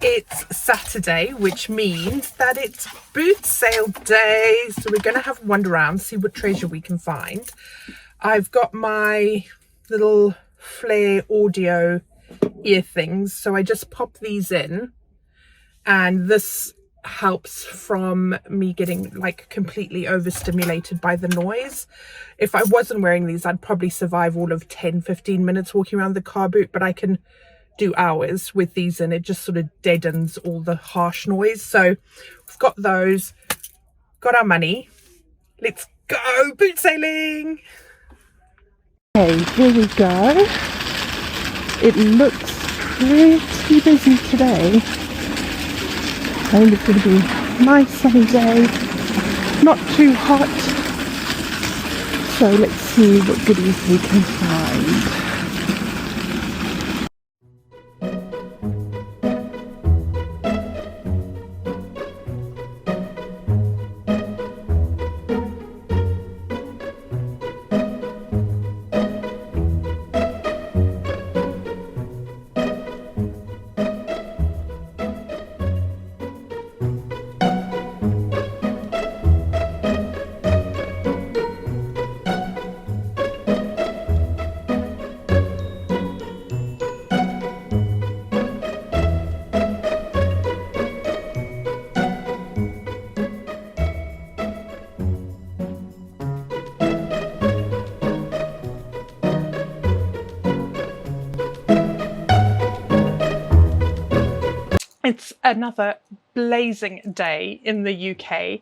It's Saturday, which means that it's boot sale day. So we're going to have a wander around, see what treasure we can find. I've got my little Flare audio ear things. So I just pop these in. And this helps from me getting like completely overstimulated by the noise. If I wasn't wearing these, I'd probably survive all of 10-15 minutes walking around the car boot, but I can do hours with these and it just sort of deadens all the harsh noise. So we've got those, got our money, let's go boot sailing. Okay, here we go. It looks pretty busy today. I think it's going to be a nice sunny day, not too hot, so let's see what goodies we can find. It's another blazing day in the UK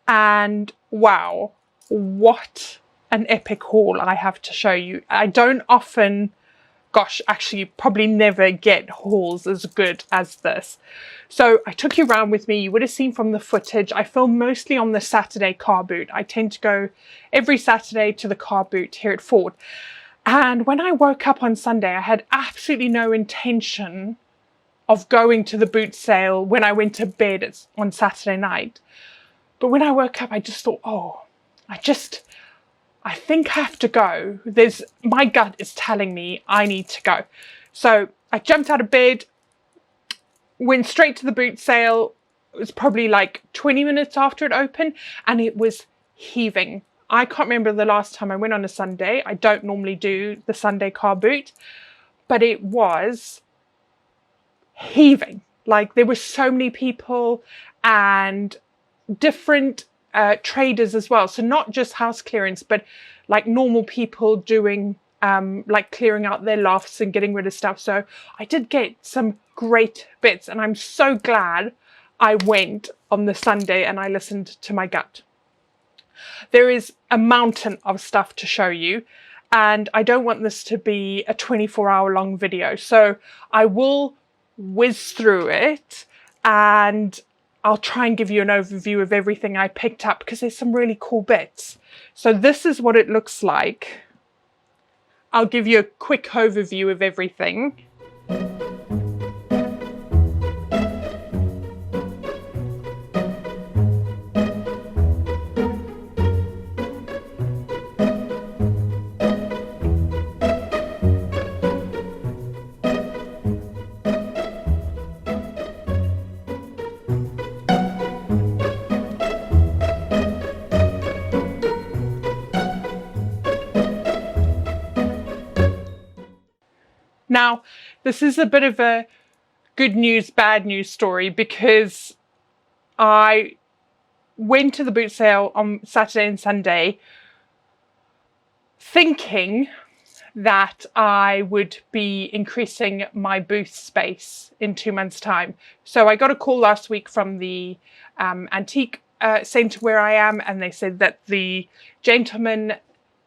and wow, what an epic haul I have to show you. I don't often, gosh, actually probably never get hauls as good as this. So I took you around with me. You would have seen from the footage, I film mostly on the Saturday car boot. I tend to go every Saturday to the car boot here at Ford. And when I woke up on Sunday, I had absolutely no intention of going to the boot sale when I went to bed on Saturday night. But when I woke up, I just thought, oh, I think I have to go. My gut is telling me I need to go. So I jumped out of bed, went straight to the boot sale. It was probably like 20 minutes after it opened and it was heaving. I can't remember the last time I went on a Sunday. I don't normally do the Sunday car boot, but it was heaving. Like there were so many people and different traders as well. So not just house clearance, but like normal people doing like clearing out their lofts and getting rid of stuff. So I did get some great bits and I'm so glad I went on the Sunday and I listened to my gut. There is a mountain of stuff to show you and I don't want this to be a 24-hour long video. So I will whiz through it and I'll try and give you an overview of everything I picked up because there's some really cool bits. So this is what it looks like. I'll give you a quick overview of everything. Now, this is a bit of a good news, bad news story because I went to the boot sale on Saturday and Sunday thinking that I would be increasing my booth space in 2 months' time. So I got a call last week from the antique centre where I am and they said that the gentleman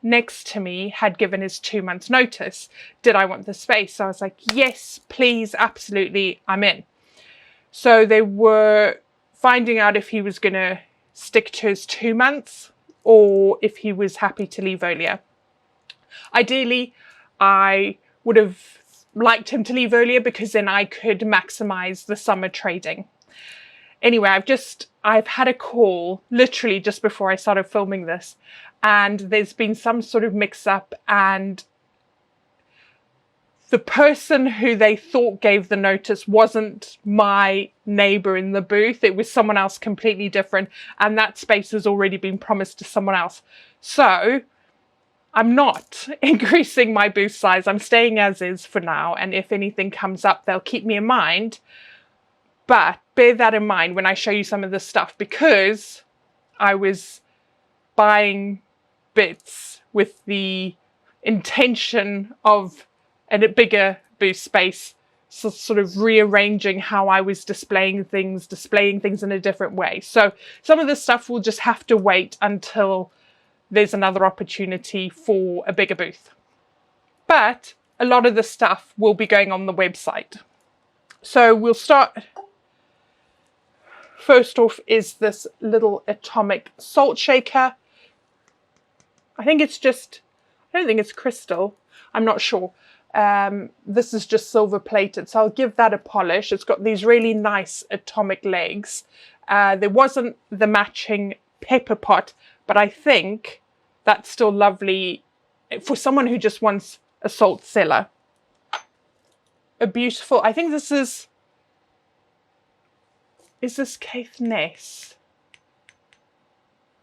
next to me had given his 2 months notice. Did I want the space? So I was like, yes, please, absolutely, I'm in. So they were finding out if he was going to stick to his 2 months or if he was happy to leave earlier. Ideally, I would have liked him to leave earlier because then I could maximize the summer trading. Anyway, I've had a call literally just before I started filming this and there's been some sort of mix up and the person who they thought gave the notice wasn't my neighbour in the booth. It was someone else completely different, and that space has already been promised to someone else. So I'm not increasing my booth size. I'm staying as is for now, and if anything comes up, they'll keep me in mind. But bear that in mind when I show you some of this stuff, because I was buying bits with the intention of a bigger booth space, so sort of rearranging how I was displaying things in a different way. So some of this stuff will just have to wait until there's another opportunity for a bigger booth. But a lot of the stuff will be going on the website. So we'll start. First off is this little atomic salt shaker. I don't think it's crystal. I'm not sure. This is just silver plated, so I'll give that a polish. It's got these really nice atomic legs. There wasn't the matching pepper pot, but I think that's still lovely for someone who just wants a salt cellar. A beautiful, I think this is this Caithness?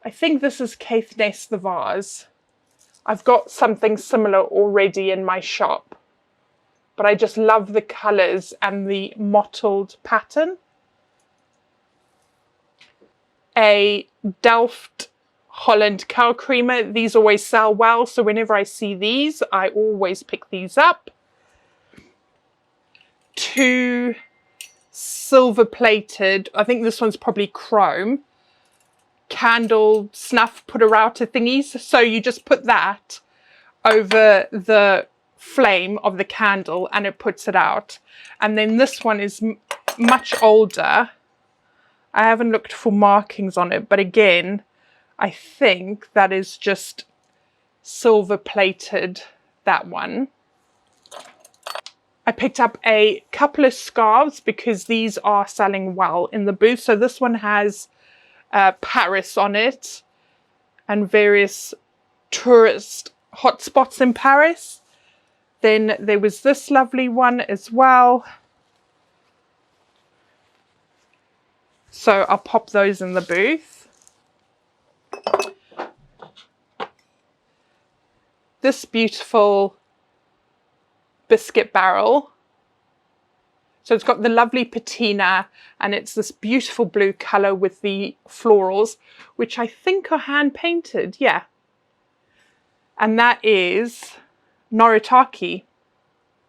I think this is Caithness the vase. I've got something similar already in my shop, but I just love the colours and the mottled pattern. A Delft Holland cow creamer. These always sell well, so whenever I see these, I always pick these up. 2 silver plated, I think this one's probably chrome, candle snuff putter outer thingies. So you just put that over the flame of the candle and it puts it out. And then this one is much older. I haven't looked for markings on it, but again, I think that is just silver plated, that one. I picked up a couple of scarves because these are selling well in the booth. So this one has Paris on it and various tourist hotspots in Paris. Then there was this lovely one as well. So I'll pop those in the booth. This beautiful biscuit barrel. So it's got the lovely patina and it's this beautiful blue colour with the florals, which I think are hand painted. Yeah. And that is Noritake.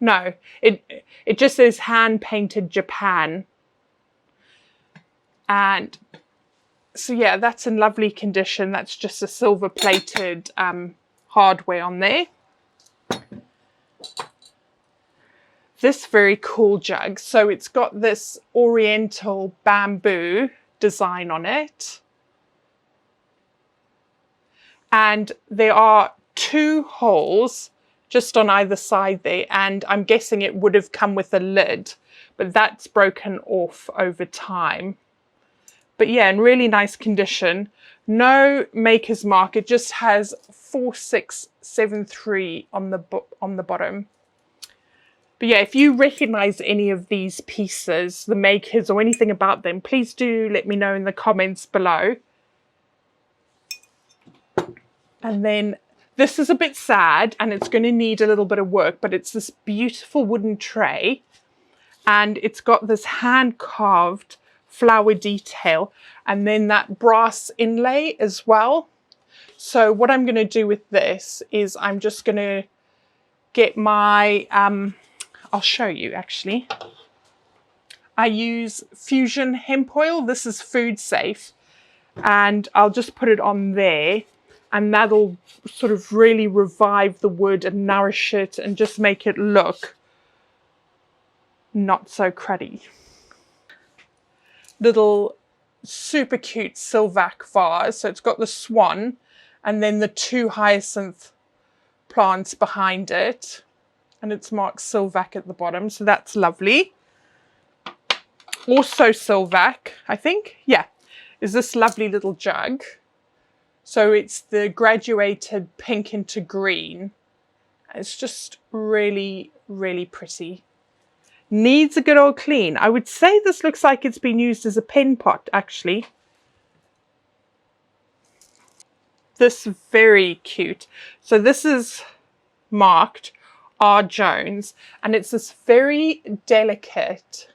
No, it just says hand painted Japan. And so yeah, that's in lovely condition. That's just a silver plated hardware on there. This very cool jug. So it's got this oriental bamboo design on it. And there are 2 holes just on either side there. And I'm guessing it would have come with a lid, but that's broken off over time. But yeah, in really nice condition. No maker's mark. It just has 4673 on the bottom. But yeah, if you recognize any of these pieces, the makers or anything about them, please do let me know in the comments below. And then this is a bit sad and it's going to need a little bit of work, but it's this beautiful wooden tray and it's got this hand carved flower detail and then that brass inlay as well. So what I'm going to do with this is I'm just going to get my I'll show you actually. I use Fusion hemp oil. This is food safe. And I'll just put it on there and that'll sort of really revive the wood and nourish it and just make it look not so cruddy. Little super cute Sylvac vase. So it's got the swan and then the 2 hyacinth plants behind it. And it's marked Sylvac at the bottom, so that's lovely. Also Sylvac, I think, yeah, is this lovely little jug. So it's the graduated pink into green. It's just really, really pretty. Needs a good old clean. I would say this looks like it's been used as a pen pot, actually. This very cute. So this is marked R. Jones, and it's this very delicate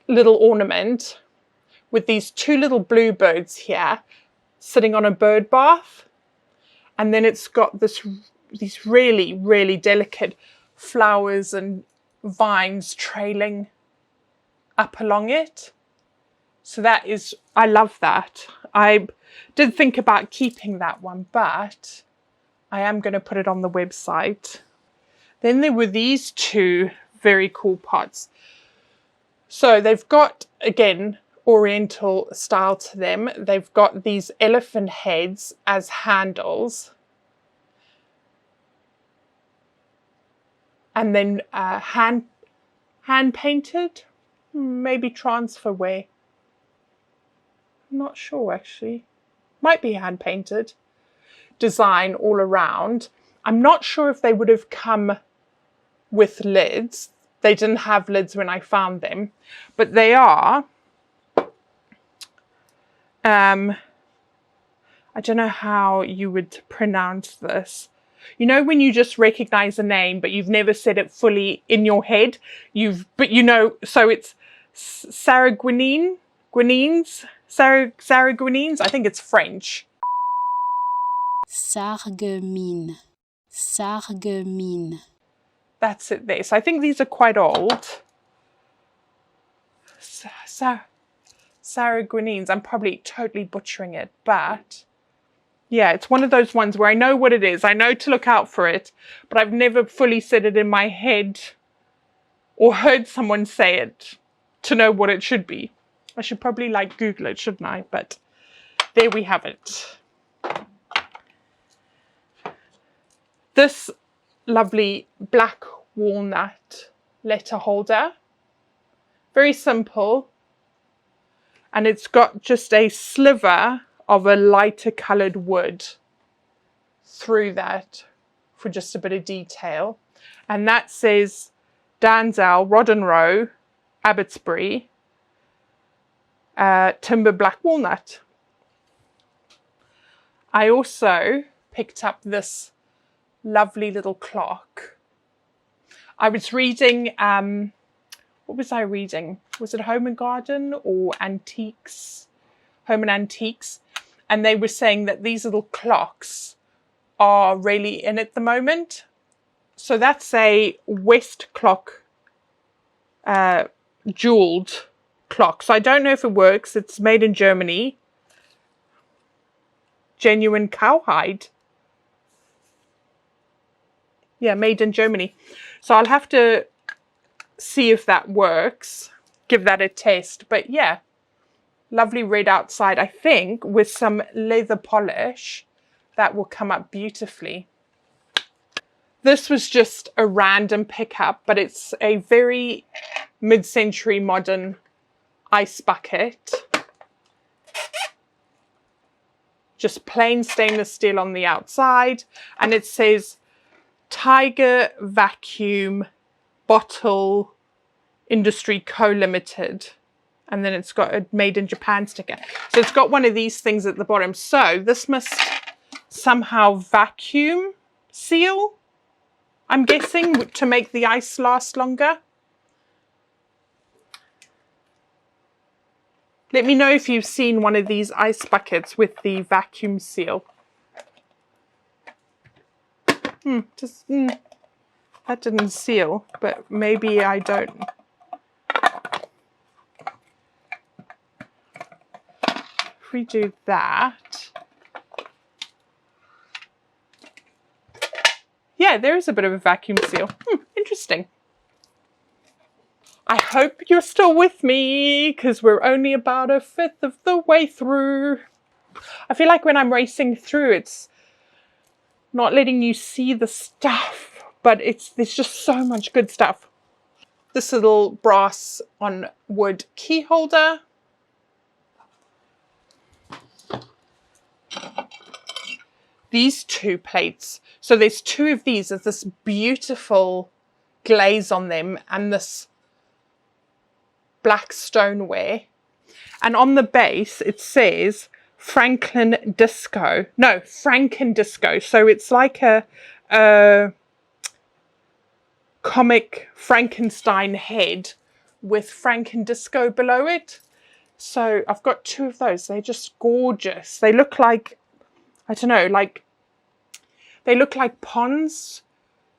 little ornament with these two little bluebirds here sitting on a bird bath, and then it's got these really, really delicate flowers and vines trailing up along it. So that is, I love that. I did think about keeping that one, but I am going to put it on the website. Then there were these two very cool pots. So they've got, again, Oriental style to them. They've got these elephant heads as handles. And then hand painted, maybe transfer wear. I'm not sure actually. Might be hand painted. Design all around. I'm not sure if they would have come with lids. They didn't have lids when I found them, but they are, I don't know how you would pronounce this. You know when you just recognize a name, but you've never said it fully in your head? But you know, so it's Sarreguemines? Sarreguemines? I think it's French. Sarreguemines. Sarreguemines. That's it there. So I think these are quite old. Sarreguemines. I'm probably totally butchering it, but yeah, it's one of those ones where I know what it is. I know to look out for it, but I've never fully said it in my head or heard someone say it to know what it should be. I should probably like Google it, shouldn't I? But there we have it. This lovely black walnut letter holder. Very simple. And it's got just a sliver of a lighter coloured wood through that for just a bit of detail. And that says Danzel, Roddenrow, Abbotsbury, timber black walnut. I also picked up this lovely little clock. I was reading, what was I reading? Was it Home and Garden or Antiques? Home and Antiques. And they were saying that these little clocks are really in at the moment. So that's a West clock, jeweled clock. So I don't know if it works. It's made in Germany. Genuine cowhide. Yeah, made in Germany. So I'll have to see if that works. Give that a test. But yeah, lovely red outside. I think with some leather polish, that will come up beautifully. This was just a random pickup, but it's a very mid-century modern ice bucket. Just plain stainless steel on the outside. And it says Tiger Vacuum Bottle Industry Co. Limited. And then it's got a made in Japan sticker. So it's got one of these things at the bottom. So this must somehow vacuum seal, I'm guessing, to make the ice last longer. Let me know if you've seen one of these ice buckets with the vacuum seal. That didn't seal, but maybe I don't. If we do that. Yeah, there is a bit of a vacuum seal. Interesting. I hope you're still with me because we're only about a fifth of the way through. I feel like when I'm racing through, it's not letting you see the stuff, but there's just so much good stuff. This little brass on wood key holder. These two plates. So there's two of these. There's this beautiful glaze on them and this black stoneware. And on the base, it says Franken Disco. So it's like a comic Frankenstein head with Franken Disco below it. So I've got two of those. They're just gorgeous. They look like, I don't know, like, they look like ponds.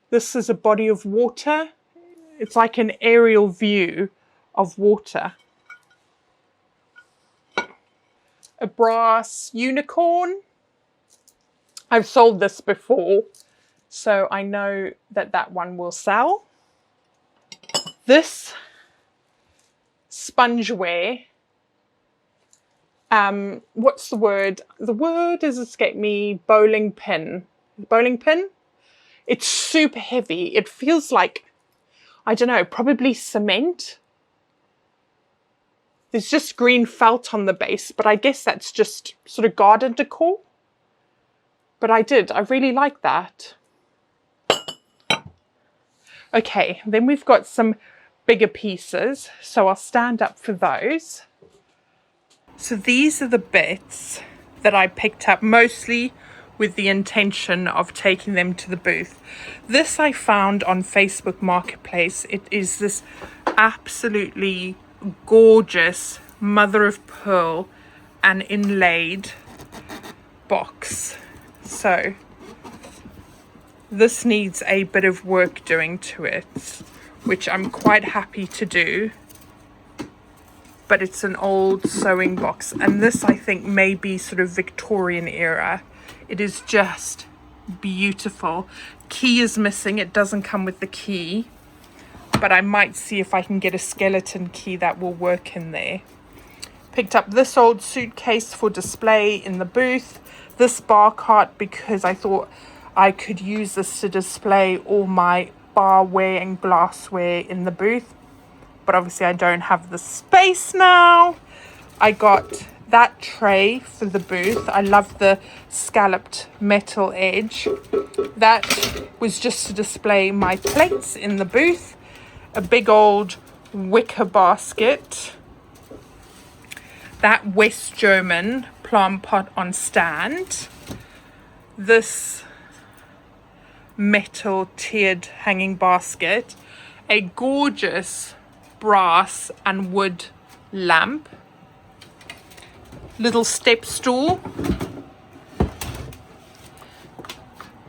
This is a body of water. It's like an aerial view of water. A brass unicorn. I've sold this before, so I know that that one will sell. This spongeware. What's the word? The word has escaped me. Bowling pin. Bowling pin? It's super heavy. It feels like, I don't know, probably cement. There's just green felt on the base, but I guess that's just sort of garden decor. But I really like that. Okay, then we've got some bigger pieces, so I'll stand up for those. So these are the bits that I picked up, mostly with the intention of taking them to the booth. This I found on Facebook Marketplace. It is this absolutely gorgeous mother of pearl and inlaid box. So this needs a bit of work doing to it, which I'm quite happy to do. But it's an old sewing box, and this I think may be sort of Victorian era. It is just beautiful. Key is missing. It doesn't come with the key, but I might see if I can get a skeleton key that will work in there. Picked up this old suitcase for display in the booth. This bar cart because I thought I could use this to display all my barware and glassware in the booth. But obviously I don't have the space now. I got that tray for the booth. I love the scalloped metal edge. That was just to display my plates in the booth. A big old wicker basket. That West German plant pot on stand. This metal tiered hanging basket. A gorgeous brass and wood lamp, little step stool,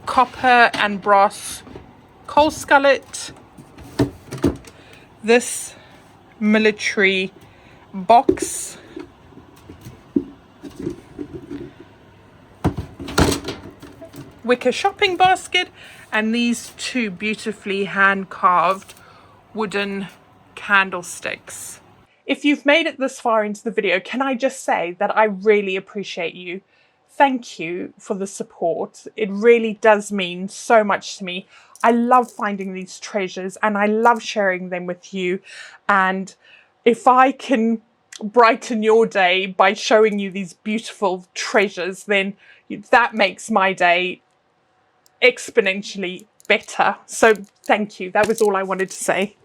copper and brass coal scullet, this military box, wicker shopping basket, and these two beautifully hand-carved wooden candlesticks. If you've made it this far into the video, can I just say that I really appreciate you. Thank you for the support. It really does mean so much to me. I love finding these treasures and I love sharing them with you. And if I can brighten your day by showing you these beautiful treasures, then that makes my day exponentially better. So thank you. That was all I wanted to say.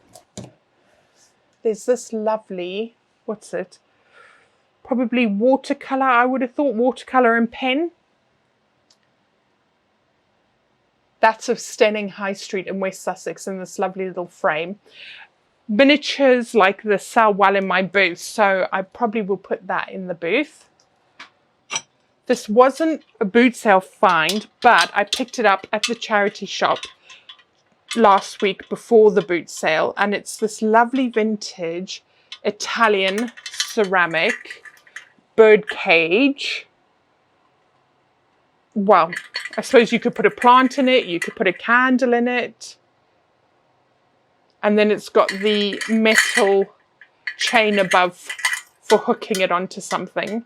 There's this lovely, what's it? Probably watercolour. I would have thought watercolour and pen. That's of Stenning High Street in West Sussex in this lovely little frame. Miniatures like this sell well in my booth, so I probably will put that in the booth. This wasn't a boot sale find, but I picked it up at the charity shop last week before the boot sale, and it's this lovely vintage Italian ceramic bird cage. Well, I suppose you could put a plant in it, you could put a candle in it, and then it's got the metal chain above for hooking it onto something.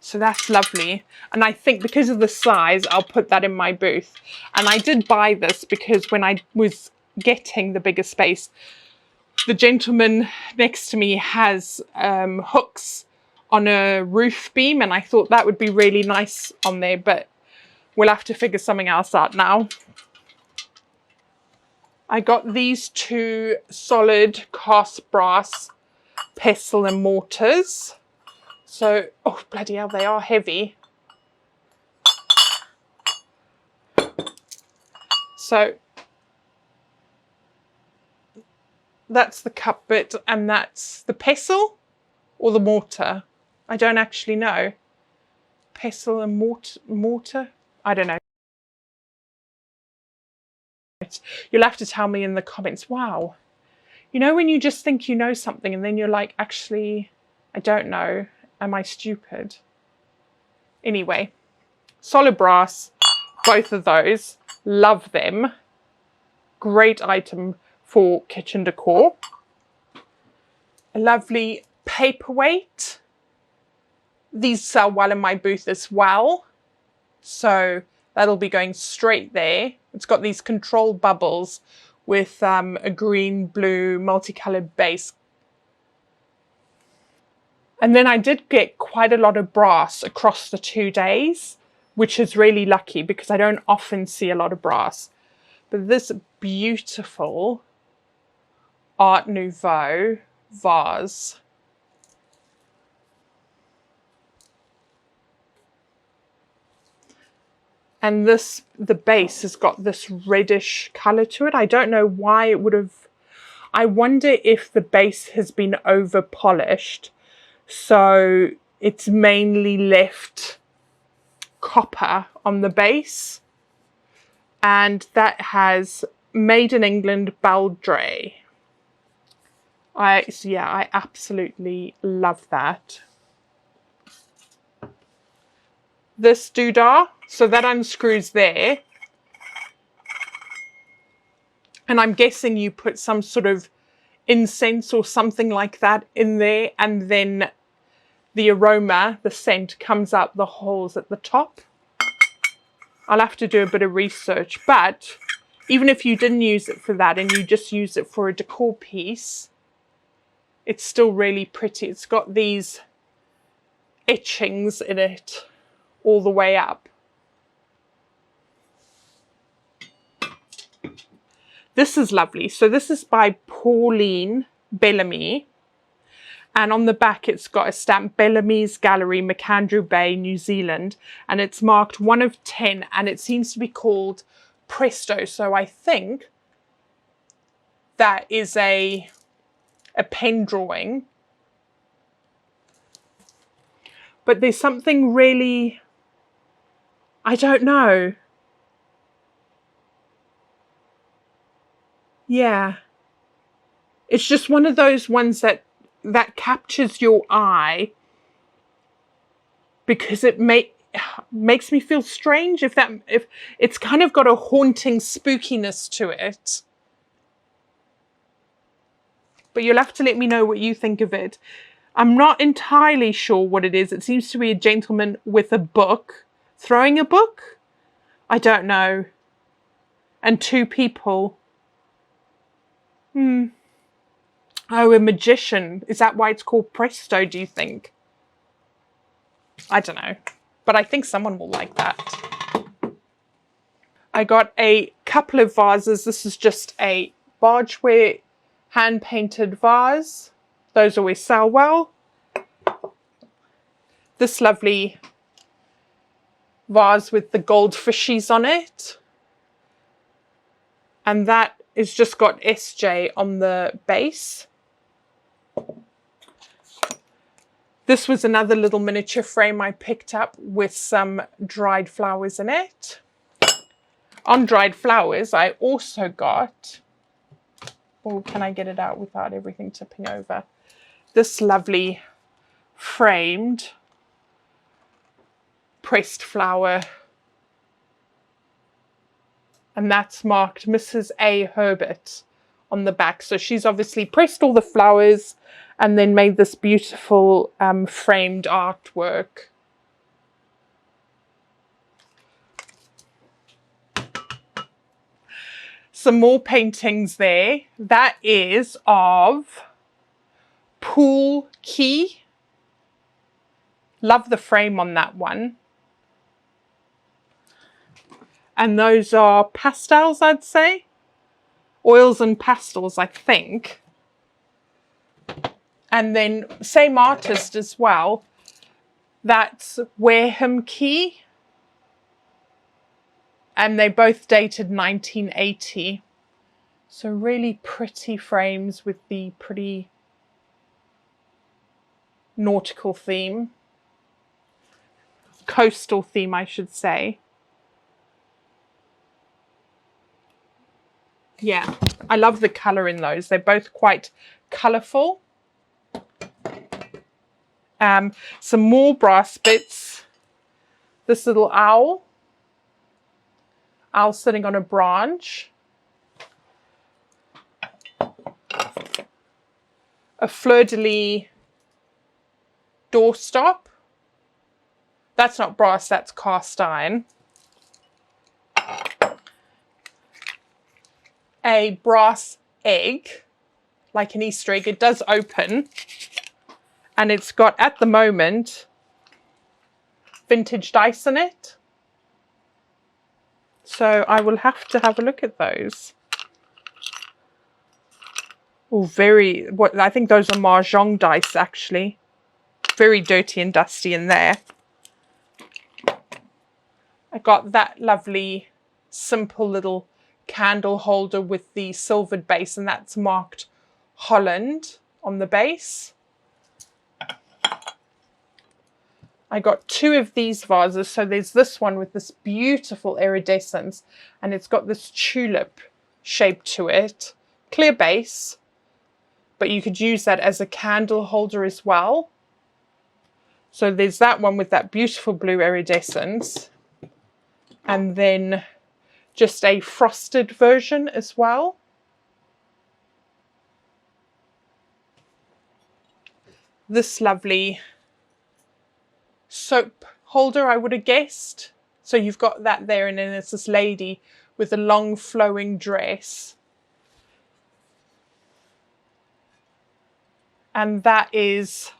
So that's lovely. And I think because of the size, I'll put that in my booth. And I did buy this because when I was getting the bigger space, the gentleman next to me has hooks on a roof beam, and I thought that would be really nice on there. But We'll have to figure something else out now. I got these two solid cast brass pestle and mortars. So, oh bloody hell, they are heavy. So that's the cup bit, and that's the pestle or the mortar. I don't actually know. Pestle and mortar? I don't know. You'll have to tell me in the comments. Wow. You know when you just think you know something and then you're like, actually, I don't know. Am I stupid? Anyway, solid brass, both of those. Love them. Great item for kitchen decor. A lovely paperweight. These sell well in my booth as well. So that'll be going straight there. It's got these control bubbles with a green, blue, multicolored base. And then I did get quite a lot of brass across the 2 days, which is really lucky because I don't often see a lot of brass. But this beautiful Art Nouveau vase. And this, the base has got this reddish colour to it. I don't know why it would have. I wonder if the base has been over polished, so it's mainly left copper on the base. And that has Made in England Baldray. Yeah, I absolutely love that. This doodah, so that unscrews there. And I'm guessing you put some sort of incense or something like that in there, and then the aroma, the scent, comes out the holes at the top. I'll have to do a bit of research, but even if you didn't use it for that and you just use it for a decor piece, it's still really pretty. It's got these etchings in it all the way up. This is lovely. So this is by Pauline Bellamy. And on the back, it's got a stamp, Bellamy's Gallery, McAndrew Bay, New Zealand. And it's marked 1 of 10, and it seems to be called Presto. So I think that is a pen drawing. But there's something really, I don't know. Yeah. It's just one of those ones that captures your eye because it makes me feel strange, if it's kind of got a haunting spookiness to it. But you'll have to let me know what you think of it. I'm not entirely sure what it is. It seems to be a gentleman with a book, throwing a book. I don't know. And 2 people. Oh, a magician. Is that why it's called Presto, do you think? I don't know. But I think someone will like that. I got a couple of vases. This is just a bargeware hand-painted vase. Those always sell well. This lovely vase with the gold fishies on it. And that is just got SJ on the base. This was another little miniature frame I picked up with some dried flowers in it. On dried flowers, I also got, oh, can I get it out without everything tipping over? This lovely framed pressed flower. And that's marked Mrs. A. Herbert on the back. So she's obviously pressed all the flowers and then made this beautiful framed artwork. Some more paintings there. That is of Pool Key. Love the frame on that one. And those are pastels, I'd say. Oils and pastels, I think. And then same artist as well. That's Wareham Key. And they both dated 1980. So really pretty frames with the pretty nautical theme. Coastal theme, I should say. Yeah, I love the colour in those. They're both quite colourful. Some more brass bits. This little owl. Owl sitting on a branch. A fleur-de-lis doorstop. That's not brass, that's cast iron. A brass egg, like an Easter egg. It does open. And it's got, at the moment, vintage dice in it. So I will have to have a look at those. Oh, I think those are mahjong dice, actually. Very dirty and dusty in there. I got that lovely, simple little candle holder with the silvered base, and that's marked Holland on the base. I got two of these vases. So there's this one with this beautiful iridescence, and it's got this tulip shape to it. Clear base, but you could use that as a candle holder as well. So there's that one with that beautiful blue iridescence. And then just a frosted version as well. This lovely soap holder, I would have guessed. So you've got that there, and then it's this lady with a long flowing dress. And that is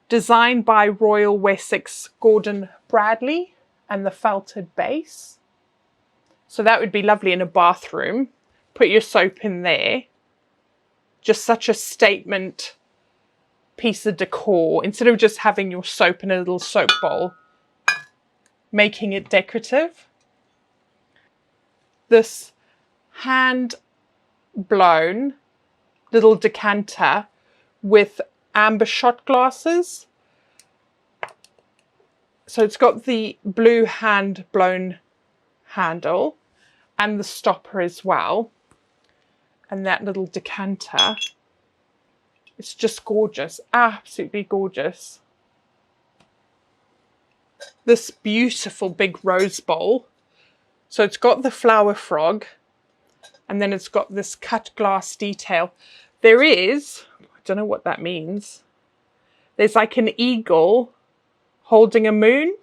designed by Royal Wessex Gordon Bradley, and the felted base. So that would be lovely in a bathroom. Put your soap in there. Just such a statement piece of decor. Instead of just having your soap in a little soap bowl, making it decorative. This hand blown little decanter with amber shot glasses. So it's got the blue hand blown handle and the stopper as well. And that little decanter, it's just gorgeous, absolutely gorgeous. This beautiful big rose bowl. So it's got the flower frog, and then it's got this cut glass detail. There is, I don't know what that means. There's like an eagle holding a moon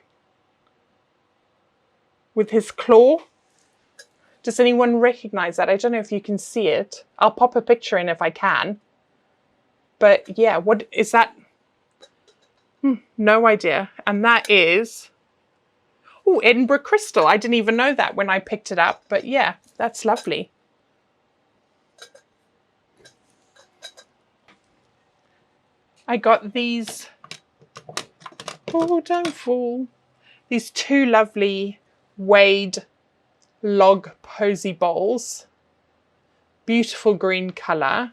with his claw. Does anyone recognize that? I don't know if you can see it. I'll pop a picture in if I can. But yeah, what is that? No idea. And that is, oh, Edinburgh Crystal. I didn't even know that when I picked it up. But yeah, that's lovely. I got these, oh, don't fall. These two lovely Wade log posy bowls. Beautiful green colour.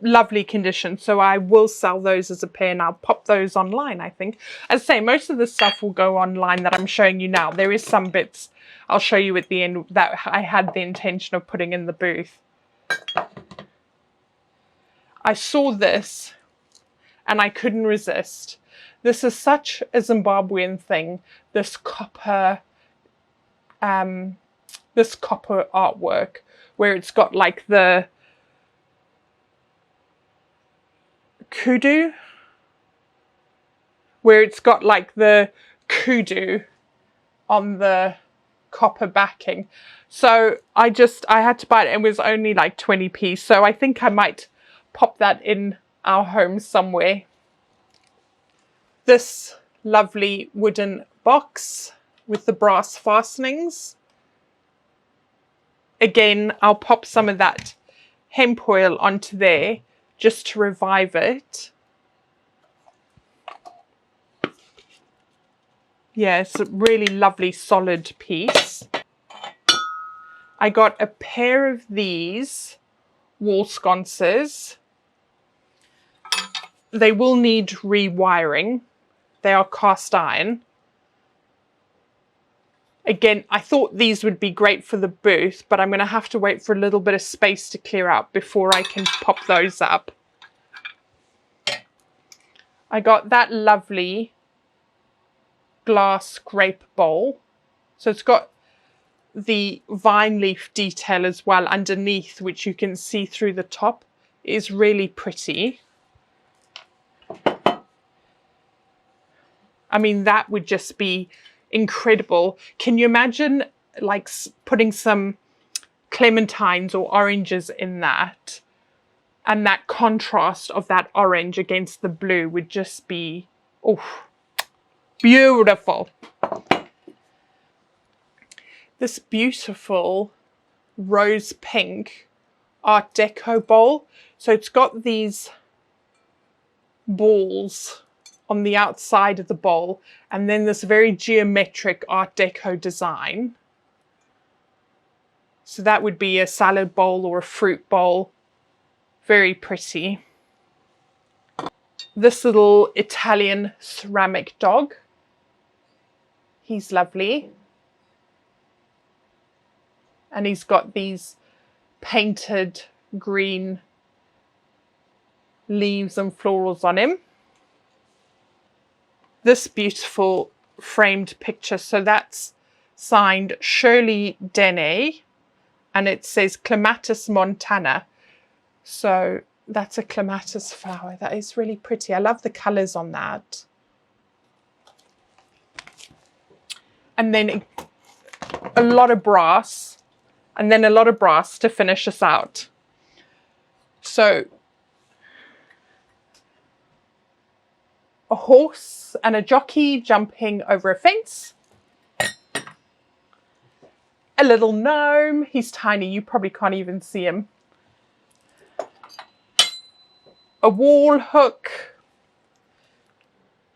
Lovely condition. So I will sell those as a pair, and I'll pop those online, I think. As I say, most of the stuff will go online that I'm showing you now. There is some bits I'll show you at the end that I had the intention of putting in the booth. I saw this and I couldn't resist. This is such a Zimbabwean thing, this copper artwork, where it's got like the kudu, on the copper backing. So I had to buy it, and it was only like 20p. So I think I might pop that in our home somewhere. this lovely wooden box with the brass fastenings. Again, I'll pop some of that hemp oil onto there just to revive it. Yeah, it's a really lovely solid piece. I got a pair of these wall sconces. They will need rewiring. They are cast iron. Again, I thought these would be great for the booth, but I'm going to have to wait for a little bit of space to clear out before I can pop those up. I got that lovely glass grape bowl. So it's got the vine leaf detail as well underneath, which you can see through the top. It is really pretty. I mean, that would just be incredible. Can you imagine like putting some clementines or oranges in that, and that contrast of that orange against the blue would just be, oh, beautiful. This beautiful rose pink Art Deco bowl. So it's got these balls on the outside of the bowl, and then this very geometric Art Deco design. So that would be a salad bowl or a fruit bowl. Very pretty. This little Italian ceramic dog. He's lovely. And he's got these painted green leaves and florals on him. This beautiful framed picture, so that's signed Shirley Dene, and it says Clematis montana. So that's a clematis flower. That is really pretty. I love the colours on that. And then a lot of brass, and then a lot of brass to finish us out. So a horse and a jockey jumping over a fence. A little gnome. He's tiny. You probably can't even see him. A wall hook.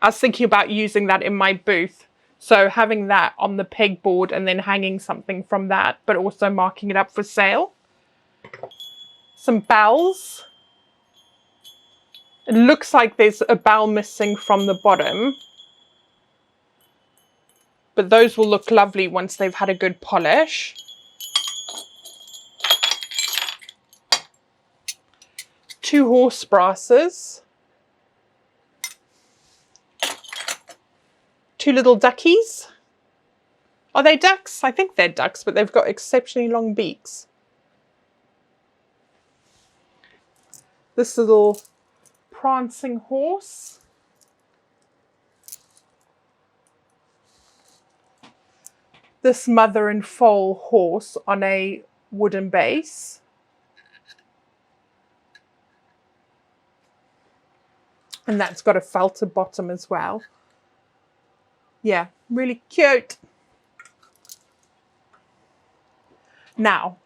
I was thinking about using that in my booth. So having that on the pegboard and then hanging something from that, but also marking it up for sale. Some bells. It looks like there's a bell missing from the bottom, but those will look lovely once they've had a good polish. Two horse brasses. Two little duckies. Are they ducks? I think they're ducks, but they've got exceptionally long beaks. This little prancing horse. This mother and foal horse on a wooden base. And that's got a felted bottom as well. Yeah, really cute. Now,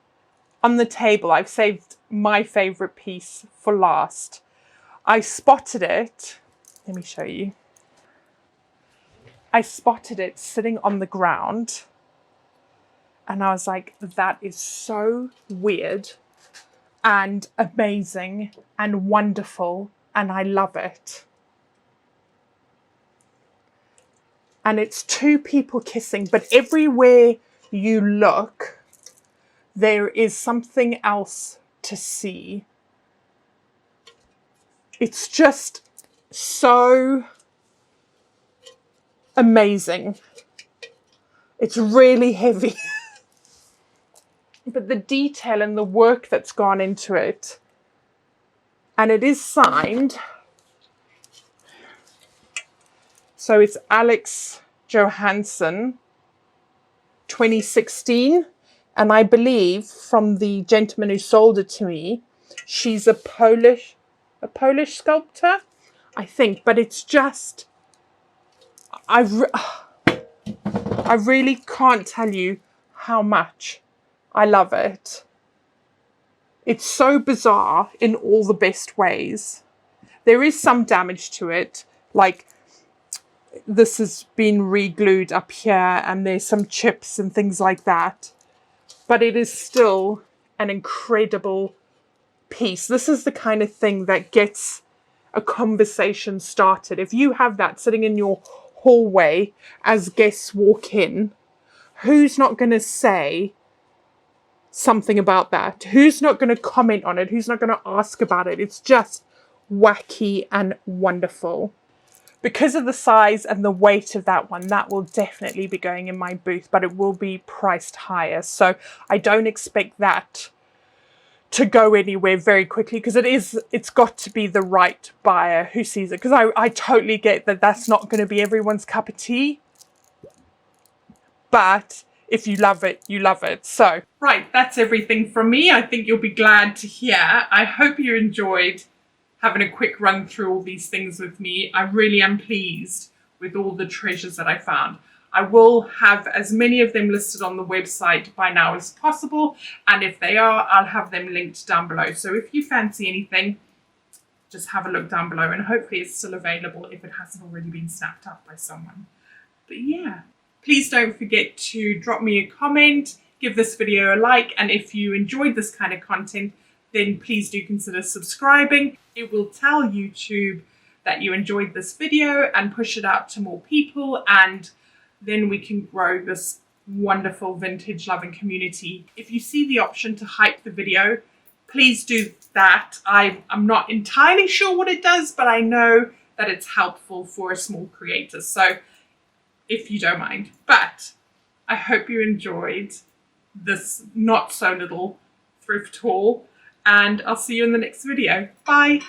on the table, I've saved my favourite piece for last. I spotted it. Let me show you. I spotted it sitting on the ground. And I was like, that is so weird and amazing and wonderful. And I love it. And it's two people kissing, but everywhere you look, there is something else to see. It's just so amazing. It's really heavy. But the detail and the work that's gone into it. And it is signed. So it's Alex Johansson, 2016. And I believe from the gentleman who sold it to me, she's a Polish sculptor, I think. But it's just I really can't tell you how much I love it. It's so bizarre in all the best ways. There is some damage to it, like this has been re-glued up here and there's some chips and things like that. But it is still an incredible piece. This is the kind of thing that gets a conversation started. If you have that sitting in your hallway as guests walk in, who's not going to say something about that? Who's not going to comment on it? Who's not going to ask about it? It's just wacky and wonderful. Because of the size and the weight of that one, that will definitely be going in my booth, but it will be priced higher. So I don't expect that to go anywhere very quickly, because it's got to be the right buyer who sees it. Because I totally get that that's not going to be everyone's cup of tea. But if you love it, you love it. So, right, that's everything from me. I think you'll be glad to hear. I hope you enjoyed having a quick run through all these things with me. I really am pleased with all the treasures that I found. I will have as many of them listed on the website by now as possible, and if they are, I'll have them linked down below. So if you fancy anything, just have a look down below, and hopefully it's still available if it hasn't already been snapped up by someone. But yeah, please don't forget to drop me a comment, give this video a like, and if you enjoyed this kind of content, then please do consider subscribing. It will tell YouTube that you enjoyed this video and push it out to more people, and then we can grow this wonderful vintage loving community. If you see the option to hype the video, please do that. I'm not entirely sure what it does, but I know that it's helpful for a small creator. So if you don't mind, but I hope you enjoyed this not so little thrift haul, and I'll see you in the next video. Bye.